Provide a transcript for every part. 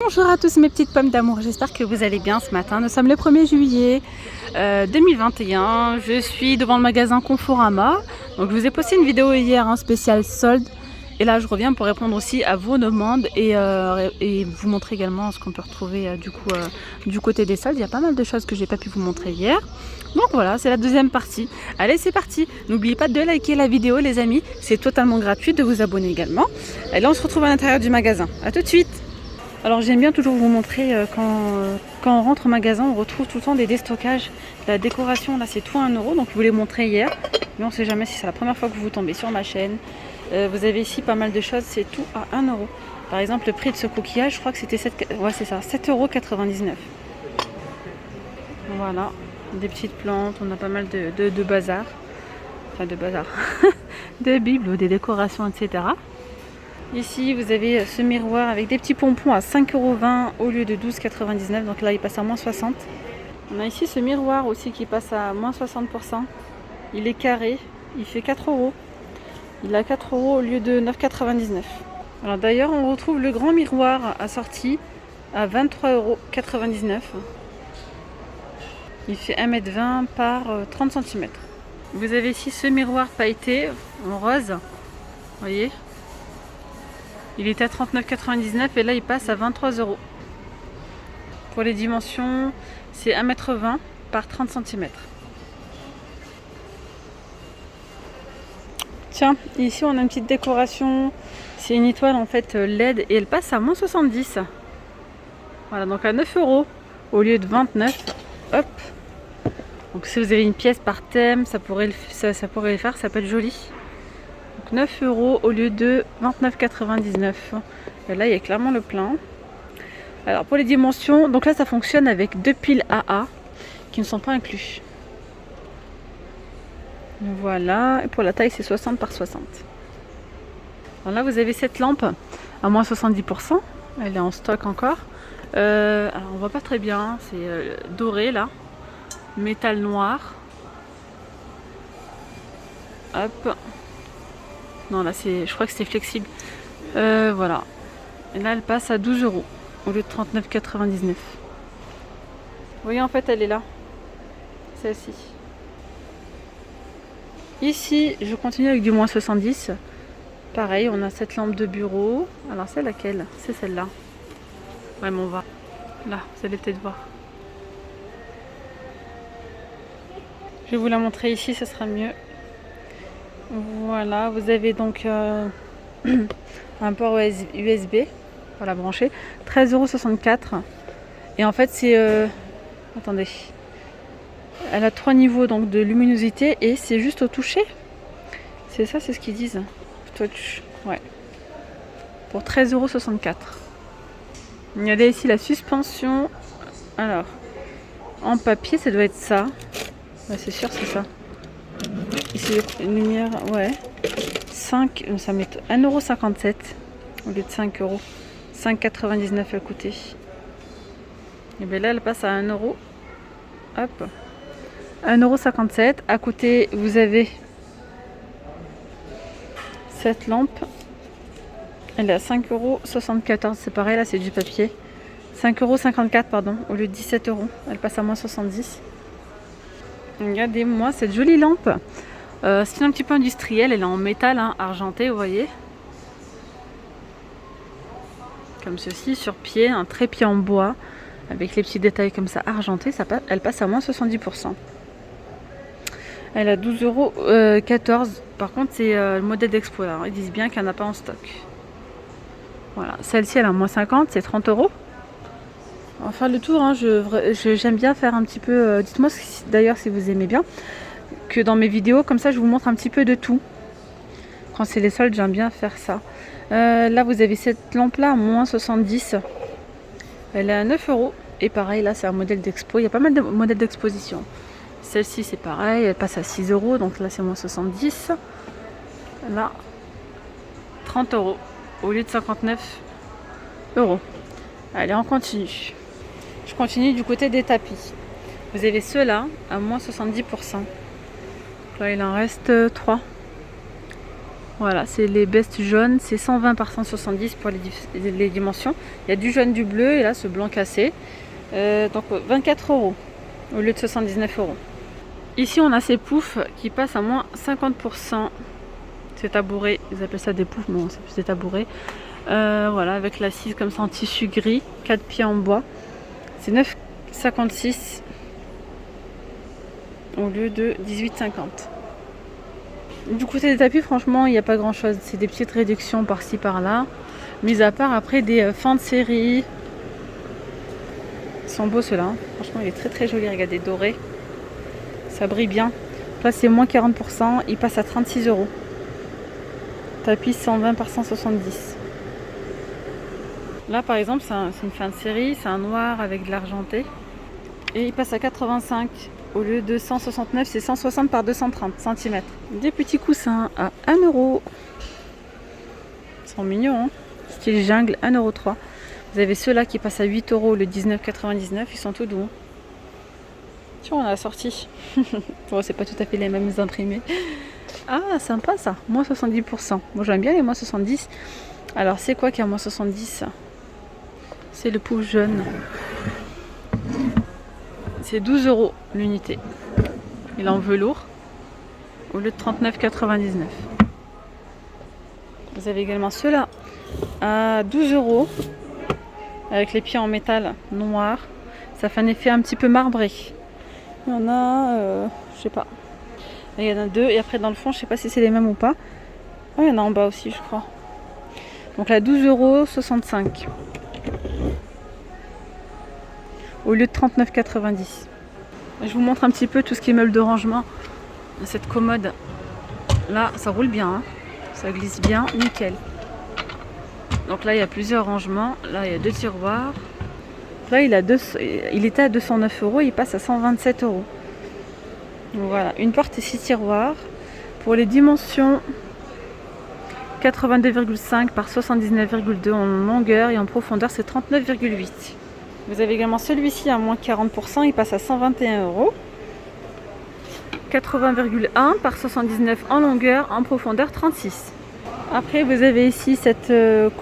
Bonjour à tous mes petites pommes d'amour, j'espère que vous allez bien ce matin. Nous sommes le 1er juillet 2021. Je suis devant le magasin Conforama. Donc je vous ai posté une vidéo hier, spécial solde. Et là je reviens pour répondre aussi à vos demandes et vous montrer également ce qu'on peut retrouver du côté des soldes. Il y a pas mal de choses que j'ai pas pu vous montrer hier. Donc voilà, c'est la deuxième partie. Allez, c'est parti. N'oubliez pas de liker la vidéo les amis. C'est totalement gratuit, de vous abonner également. Et là on se retrouve à l'intérieur du magasin. A tout de suite. Alors j'aime bien toujours vous montrer quand on rentre au magasin, on retrouve tout le temps des déstockages. La décoration là c'est tout à 1 €, donc je vous l'ai montré hier, mais on ne sait jamais si c'est la première fois que vous tombez sur ma chaîne. Vous avez ici pas mal de choses, c'est tout à 1 €. Par exemple le prix de ce coquillage, je crois que c'était 7,99 €. Voilà, des petites plantes, on a pas mal de bazar, enfin de bazar, de bibles, des décorations, etc. Ici, vous avez ce miroir avec des petits pompons à 5,20 € au lieu de 12,99 €. Donc là, il passe à moins 60. On a ici ce miroir aussi qui passe à moins 60%. Il est carré, il fait 4 €. Il a 4 € au lieu de 9,99 €. Alors d'ailleurs, on retrouve le grand miroir assorti à 23,99 €. Il fait 1,20 m par 30 cm. Vous avez ici ce miroir pailleté en rose. Vous voyez ? Il était à 39,99 € et là il passe à 23 €. Pour les dimensions, c'est 1,20 m par 30 cm. Tiens, ici on a une petite décoration. C'est une étoile en fait LED et elle passe à moins 70. Voilà, donc à 9 € au lieu de 29. Hop. Donc si vous avez une pièce par thème, ça pourrait le faire, ça peut être joli. 9 € au lieu de 29,99 €. Et là, il y a clairement le plein. Alors, pour les dimensions, donc là, ça fonctionne avec 2 piles AA qui ne sont pas inclus. Voilà. Et pour la taille, c'est 60 par 60. Alors là, vous avez cette lampe à moins 70%. Elle est en stock encore. Alors, on voit pas très bien. C'est doré, là. Métal noir. Hop. Non, là, je crois que c'est flexible. Voilà. Et là, elle passe à 12 € au lieu de 39,99 €. Vous voyez, en fait, elle est là. Celle-ci. Ici, je continue avec du moins 70. Pareil, on a cette lampe de bureau. Alors, c'est laquelle? C'est celle-là. Ouais, mais on va. Là, vous allez peut-être voir. Je vais vous la montrer ici, ce sera mieux. Voilà, vous avez donc un port USB pour la brancher, 13,64 €. Et en fait, c'est attendez, elle a 3 niveaux donc de luminosité et c'est juste au toucher. C'est ça, c'est ce qu'ils disent. Touch, ouais. Pour 13,64 €. Regardez ici la suspension. Alors, en papier, ça doit être ça. Ouais, c'est sûr, c'est ça. Ici, une lumière, ouais. 5, ça met 1,57 € au lieu de 5 €. 5,99 € elle coûtait. Et bien là, elle passe à 1 €. Hop. 1,57 € À côté, vous avez cette lampe. Elle est à 5,74 €. C'est pareil, là, c'est du papier. 5,54 € pardon, au lieu de 17 €. Elle passe à moins 70. Regardez-moi cette jolie lampe. C'est un petit peu industriel, elle est en métal argenté, vous voyez. Comme ceci, sur pied, un trépied en bois, avec les petits détails comme ça argentés, elle passe à moins 70%. Elle a 12,14 €. Par contre, c'est le modèle d'expo. Ils disent bien qu'il n'y en a pas en stock. Voilà, celle-ci, elle a moins 50, c'est 30 €. Enfin, le tour, j'aime bien faire un petit peu. Dites-moi d'ailleurs si vous aimez bien que dans mes vidéos, comme ça je vous montre un petit peu de tout. Quand c'est les soldes, j'aime bien faire ça. Là vous avez cette lampe là à moins 70. Elle est à 9 €. Et pareil, là c'est un modèle d'expo. Il y a pas mal de modèles d'exposition. Celle-ci c'est pareil, elle passe à 6 €. Donc là c'est moins 70. Là 30 € au lieu de 59 €. Allez, on continue. Je continue du côté des tapis. Vous avez ceux-là à moins 70%. Là, il en reste 3. Voilà, c'est les Best jaunes, c'est 120 par 170 pour les dimensions. Il y a du jaune, du bleu et là ce blanc cassé. Donc 24 € au lieu de 79 €. Ici on a ces poufs qui passent à moins 50%. C'est tabouret, ils appellent ça des poufs, non c'est plus des tabourets. Voilà, avec l'assise comme ça en tissu gris, 4 pieds en bois. C'est 9,56 € au lieu de 18,50 €. Du côté des tapis, franchement, il n'y a pas grand chose. C'est des petites réductions par-ci par-là. Mis à part après des fins de série. Ils sont beaux ceux-là. Hein. Franchement, il est très très joli. Regardez, doré. Ça brille bien. Là, c'est moins 40%. Il passe à 36 €. Tapis 120 par 170. Là, par exemple, c'est une fin de série. C'est un noir avec de l'argenté. Et il passe à 85 € au lieu de 169. C'est 160 par 230 cm. Des petits coussins à 1 €. Ils sont mignons, hein. Style jungle, 1,03 €. Vous avez ceux-là qui passent à 8 € le 19,99. Ils sont tout doux. Tiens, on a la sortie. Bon, c'est pas tout à fait les mêmes imprimés. Ah, sympa ça. Moins 70%. Moi, j'aime bien les moins 70. Alors, c'est quoi qui est à moins 70? C'est le pouf jaune. C'est 12 € l'unité. Il est en velours au lieu de 39,99. Vous avez également ceux-là à 12 € avec les pieds en métal noir. Ça fait un effet un petit peu marbré. Il y en a, je sais pas. Il y en a deux et après dans le fond, je sais pas si c'est les mêmes ou pas. Oh, il y en a en bas aussi, je crois. Donc là, 12,65 € au lieu de 39,90. Je vous montre un petit peu tout ce qui est meuble de rangement. Cette commode, là, ça roule bien, hein. Ça glisse bien, nickel. Donc là, il y a plusieurs rangements. Là, il y a 2 tiroirs. Là, il était à 209 €, il passe à 127 €. Donc voilà, une porte et 6 tiroirs. Pour les dimensions, 82,5 par 79,2 en longueur et en profondeur, c'est 39,8. Vous avez également celui-ci à moins 40%, il passe à 121 €. 80,1 par 79 en longueur, en profondeur 36. Après vous avez ici cette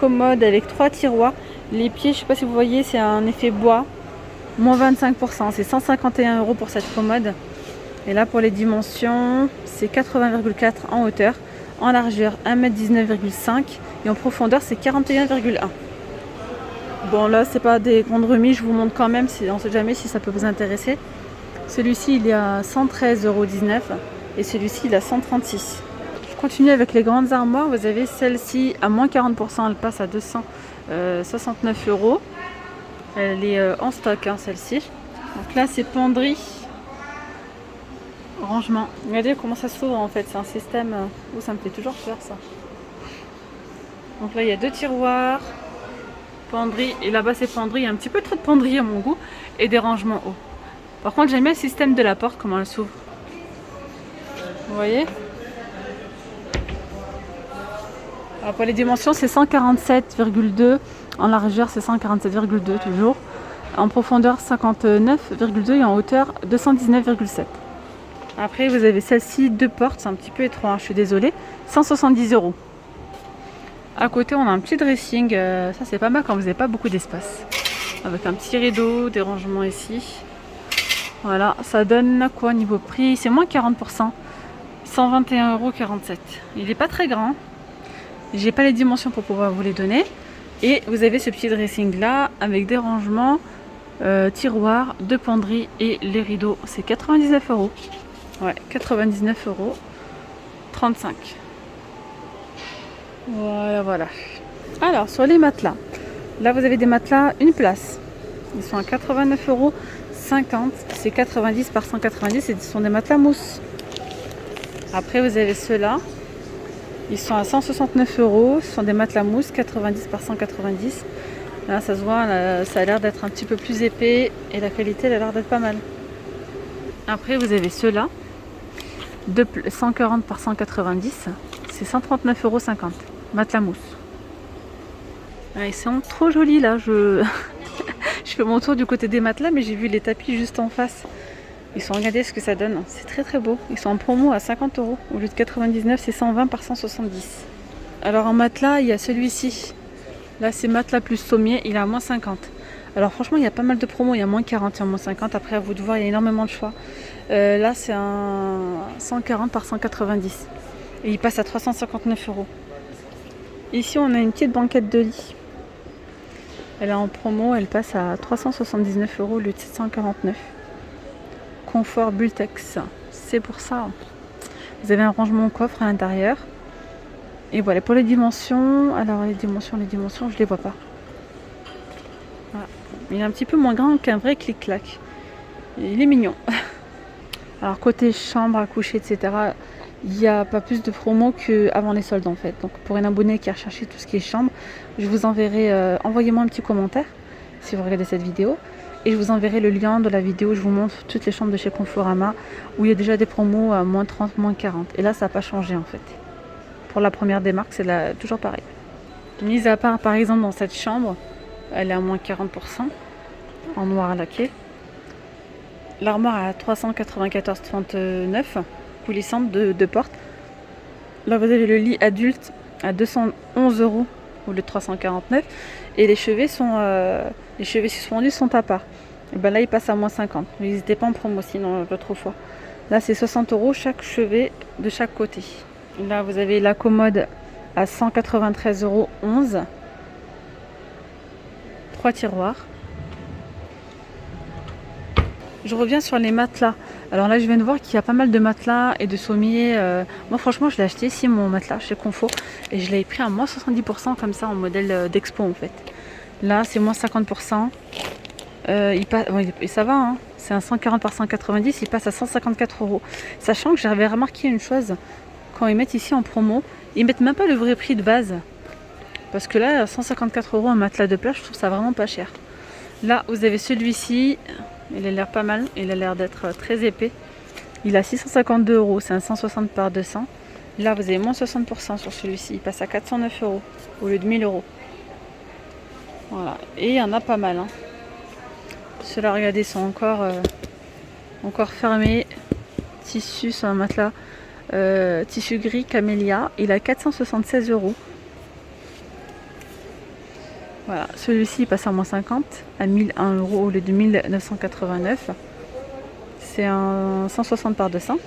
commode avec 3 tiroirs. Les pieds, je ne sais pas si vous voyez, c'est un effet bois. Moins 25%, c'est 151 € pour cette commode. Et là pour les dimensions, c'est 80,4 en hauteur, en largeur 1,19,5 m et en profondeur c'est 41,1. Bon là c'est pas des grandes remises, je vous montre quand même, on ne sait jamais si ça peut vous intéresser. Celui-ci il est à 113,19 € et celui-ci il est à 136. Je continue avec les grandes armoires. Vous avez celle-ci à moins 40%, elle passe à 269 €. Elle est en stock, hein, celle-ci. Donc là c'est penderie, rangement. Regardez comment ça s'ouvre en fait, c'est un système où ça me fait toujours peur ça. Donc là il y a 2 tiroirs, penderie, et là-bas c'est penderie, il y a un petit peu trop de penderie à mon goût, et des rangements hauts. Par contre j'aime bien le système de la porte, comment elle s'ouvre. Vous voyez? Alors pour les dimensions c'est 147,2, en largeur c'est 147,2 toujours, en profondeur 59,2 et en hauteur 219,7. Après vous avez celle-ci, 2 portes, c'est un petit peu étroit, hein, je suis désolée, 170 €. À côté on a un petit dressing, ça c'est pas mal quand vous n'avez pas beaucoup d'espace. Avec un petit rideau, des rangements ici. Voilà, ça donne quoi niveau prix? C'est moins 40%, 121,47 €. Il n'est pas très grand, j'ai pas les dimensions pour pouvoir vous les donner. Et vous avez ce petit dressing là avec des rangements, tiroirs, de penderie et les rideaux. C'est 99 €. Ouais, 99 €, 35. Voilà, voilà. Alors, sur les matelas. Là, vous avez des matelas une place. Ils sont à 89,50 €. C'est 90 par 190 et ce sont des matelas mousse. Après, vous avez ceux-là. Ils sont à 169 €. Ce sont des matelas mousse, 90 par 190. Là, ça se voit, là, ça a l'air d'être un petit peu plus épais et la qualité elle a l'air d'être pas mal. Après, vous avez ceux-là. 140 par 190. C'est 139,50 €. Matelas mousse. Ah, ils sont trop jolis là. Je fais mon tour du côté des matelas, mais j'ai vu les tapis juste en face. Ils sont, regardez ce que ça donne. C'est très très beau. Ils sont en promo à 50 euros. Au lieu de 99, c'est 120 par 170. Alors en matelas, il y a celui-ci. Là, c'est matelas plus sommier. Il est à moins 50. Alors franchement, il y a pas mal de promos. Il y a moins 40, il y a moins 50. Après, à vous de voir, il y a énormément de choix. Là, c'est un 140 par 190. Et il passe à 359 euros. Ici, on a une petite banquette de lit. Elle est en promo. Elle passe à 379 euros au lieu de 749. Confort Bultex. C'est pour ça. Vous avez un rangement au coffre à l'intérieur. Et voilà, pour les dimensions. Alors, les dimensions, je les vois pas. Voilà. Il est un petit peu moins grand qu'un vrai clic-clac. Il est mignon. Alors, côté chambre à coucher, etc., il n'y a pas plus de promo qu'avant les soldes en fait. Donc, pour un abonné qui a recherché tout ce qui est chambre, je vous enverrai, envoyez-moi un petit commentaire si vous regardez cette vidéo. Et je vous enverrai le lien de la vidéo où je vous montre toutes les chambres de chez Conforama où il y a déjà des promos à moins 30, moins 40. Et là, ça n'a pas changé en fait. Pour la première des marques, c'est toujours pareil. Mise à part, par exemple, dans cette chambre, elle est à moins 40% en noir à laquer. L'armoire est à 394,39 coulissante de porte. Là, vous avez le lit adulte à 211 euros au lieu de 349. Et les chevets suspendus sont à part. Et ben là, ils passent à moins 50. Ils n'étaient pas en promo sinon l'autre fois. Là, c'est 60 euros chaque chevet de chaque côté. Là, vous avez la commode à 193,11 euros. 3 tiroirs. Je reviens sur les matelas. Alors là, je viens de voir qu'il y a pas mal de matelas et de sommiers. Moi, franchement, je l'ai acheté ici, mon matelas, chez Confo. Et je l'avais pris à moins 70% comme ça, en modèle d'expo, en fait. Là, c'est moins 50%. Et ça va, hein. C'est un 140 par 190, il passe à 154 euros. Sachant que j'avais remarqué une chose, quand ils mettent ici en promo, ils mettent même pas le vrai prix de base. Parce que là, 154 euros un matelas de plage, je trouve ça vraiment pas cher. Là, vous avez celui-ci. Il a l'air pas mal, il a l'air d'être très épais. Il a 652 euros, c'est un 160 par 200. Là, vous avez moins 60% sur celui-ci, il passe à 409 euros au lieu de 1000 euros. Voilà, et il y en a pas mal. Hein. Ceux-là, regardez, sont encore fermés. Tissu sur un matelas, tissu gris camélia, il a 476 euros. Voilà, celui-ci il passe à moins 50, à 1001 euros au lieu de 1989. C'est un 160 par 200.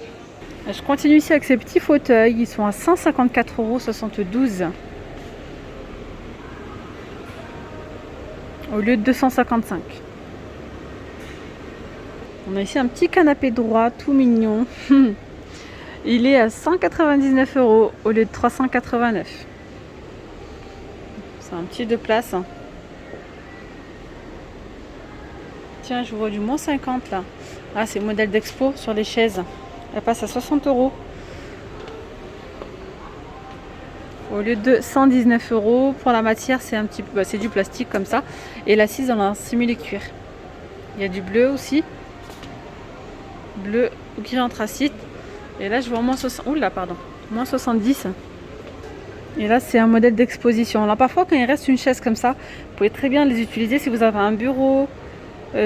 Je continue ici avec ces petits fauteuils, ils sont à 154,72 euros au lieu de 255. On a ici un petit canapé droit, tout mignon. Il est à 199 euros au lieu de 389. C'est un petit de place. Tiens, je vois du moins 50 là. Ah, c'est le modèle d'expo sur les chaises. Elle passe à 60 euros. Au lieu de 119 euros. Pour la matière, c'est un petit peu, c'est du plastique comme ça. Et l'assise, on a un simili cuir. Il y a du bleu aussi. Bleu ou gris anthracite. Et là, je vois moins 60. Oula, pardon. Moins 70. Et là, c'est un modèle d'exposition. Alors, parfois, quand il reste une chaise comme ça, vous pouvez très bien les utiliser si vous avez un bureau.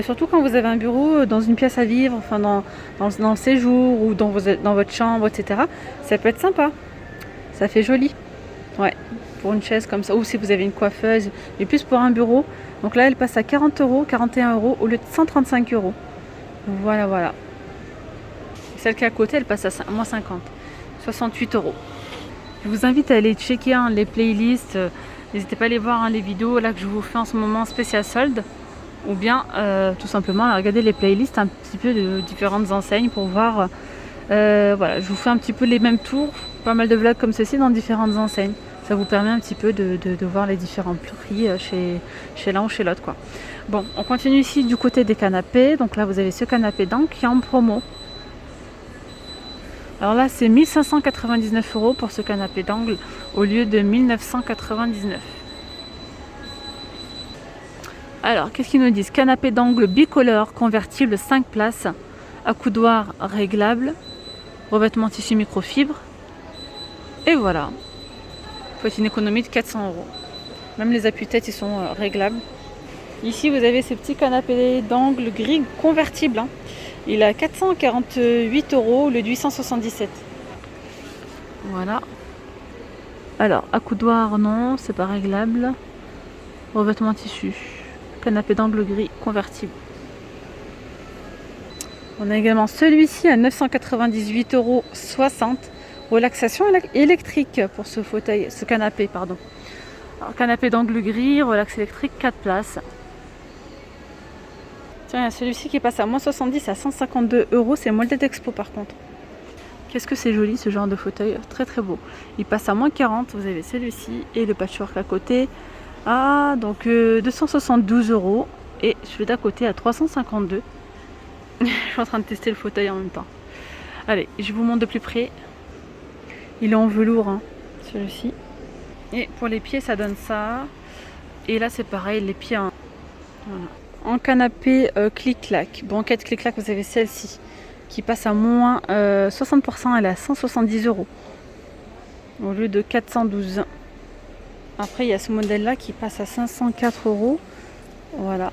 Surtout quand vous avez un bureau dans une pièce à vivre, enfin dans le séjour ou dans votre chambre, etc. Ça peut être sympa. Ça fait joli. Ouais, pour une chaise comme ça. Ou si vous avez une coiffeuse, mais plus pour un bureau. Donc là, elle passe à 40 euros, 41 euros au lieu de 135 euros. Voilà, voilà. Celle qui est à côté, elle passe à moins 50. 68 euros. Je vous invite à aller checker les playlists. N'hésitez pas à aller voir les vidéos là que je vous fais en ce moment spécial solde. Ou bien tout simplement à regarder les playlists un petit peu de différentes enseignes pour voir. Voilà, je vous fais un petit peu les mêmes tours. Pas mal de vlogs comme ceci dans différentes enseignes. Ça vous permet un petit peu de voir les différents prix chez l'un ou chez l'autre, quoi. Bon, on continue ici du côté des canapés. Donc là, vous avez ce canapé d'angle qui est en promo. Alors là, c'est 1599 euros pour ce canapé d'angle au lieu de 1999. Alors, qu'est-ce qu'ils nous disent? Canapé d'angle bicolore, convertible 5 places, accoudoir réglable, revêtement tissu microfibre. Et voilà. Faut une économie de 400 euros. Même les appuis-têtes, ils sont réglables. Ici, vous avez ces petits canapés d'angle gris convertibles. Il est à 448 € le 877. Voilà. Alors, accoudoir, non, c'est pas réglable. Revêtement tissu. Canapé d'angle gris convertible. On a également celui-ci à 998,60 €. Relaxation électrique pour ce fauteuil, ce canapé, pardon. Alors, canapé d'angle gris, relax électrique, 4 places. Tiens, il y a celui-ci qui passe à moins 70 à 152 €. C'est Molded Expo par contre. Qu'est-ce que c'est joli ce genre de fauteuil, très très beau. Il passe à moins 40, vous avez celui-ci et le patchwork à côté. Ah, donc 272 € et celui d'à côté à 352. Je suis en train de tester le fauteuil en même temps. Allez, je vous montre de plus près. Il est en velours, hein, celui-ci. Et pour les pieds, ça donne ça. Et là, c'est pareil, les pieds en, voilà. En canapé clic-clac. Banquette clic-clac, vous avez celle-ci qui passe à moins 60%. Elle est à 170 € au lieu de 412. Après, il y a ce modèle-là qui passe à 504 €. Voilà.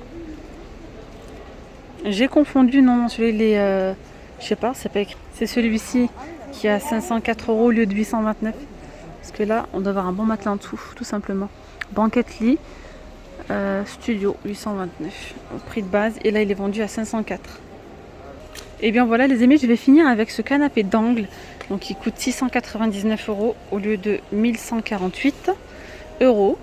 J'ai confondu, non, celui-là, je sais pas, c'est pas écrit. C'est celui-ci qui a 504 € au lieu de 829. Parce que là, on doit avoir un bon matelas en dessous, tout simplement. Banquette lit, studio, 829 au prix de base. Et là, il est vendu à 504. Et bien voilà, les amis, je vais finir avec ce canapé d'angle. Donc, il coûte 699 € au lieu de 1148 €.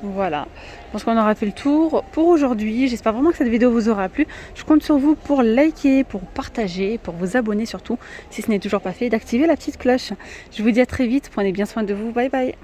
Voilà, je pense qu'on aura fait le tour pour aujourd'hui. J'espère vraiment que cette vidéo vous aura plu. Je compte sur vous pour liker, pour partager, pour vous abonner surtout, si ce n'est toujours pas fait, d'activer la petite cloche. Je vous dis à très vite, prenez bien soin de vous, bye bye.